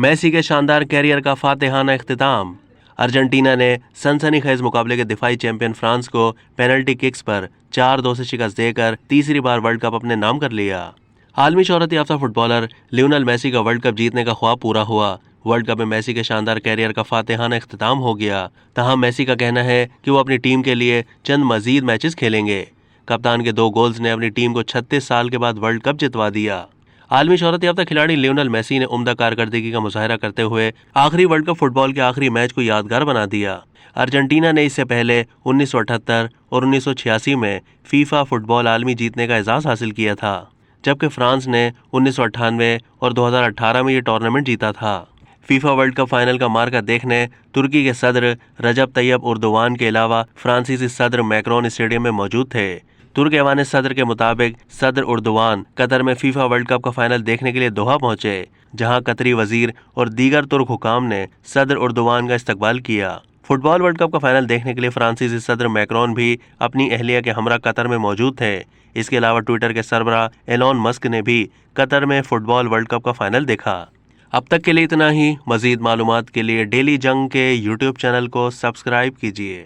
Messi کے شاندار career کا فاتحانہ اختتام۔ ارجنٹینا نے سنسنی خیز مقابلے کے دفاعی چیمپئن فرانس کو پینلٹی ککس پر 4-2 سے شکست دے کر تیسری بار ورلڈ کپ اپنے نام کر لیا۔ عالمی شہرت یافتہ فٹ بالر لیونل میسی کا ورلڈ کپ جیتنے کا خواب پورا ہوا۔ ورلڈ کپ میں میسی کے شاندار کیریئر کا فاتحانہ اختتام ہو گیا۔ تاہم میسی کا کہنا ہے کہ وہ اپنی ٹیم کے لیے چند مزید میچز کھیلیں گے۔ کپتان کے 2 گولز نے اپنی ٹیم کو 36 سال کے بعد ورلڈ کپ جتوا دیا۔ عالمی شہرت یافتہ کھلاڑی لیونل میسی نے عمدہ کارکردگی کا مظاہرہ کرتے ہوئے آخری ورلڈ کپ فٹ بال کے آخری میچ کو یادگار بنا دیا۔ ارجنٹینا نے اس سے پہلے 1978 اور 1986 میں فیفا فٹ بال عالمی جیتنے کا اعزاز حاصل کیا تھا، جبکہ فرانس نے 1998 اور 2018 میں یہ ٹورنامنٹ جیتا تھا۔ فیفا ورلڈ کپ فائنل کا مارکا دیکھنے ترکی کے صدر رجب طیب اردوان کے علاوہ فرانسیسی صدر میکرون اسٹیڈیم میں موجود تھے۔ ترک ایوان صدر کے مطابق صدر اردوان قطر میں فیفا ورلڈ کپ کا فائنل دیکھنے کے لیے دوحہ پہنچے، جہاں قطری وزیر اور دیگر ترک حکام نے صدر اردوان کا استقبال کیا۔ فٹ بال ورلڈ کپ کا فائنل دیکھنے کے لیے فرانسیسی صدر میکرون بھی اپنی اہلیہ کے ہمراہ قطر میں موجود تھے۔ اس کے علاوہ ٹویٹر کے سربراہ ایلون مسک نے بھی قطر میں فٹ بال ورلڈ کپ کا فائنل دیکھا۔ اب تک کے لیے اتنا ہی۔ مزید معلومات کے لیے ڈیلی جنگ کے یوٹیوب چینل کو سبسکرائب کیجیے۔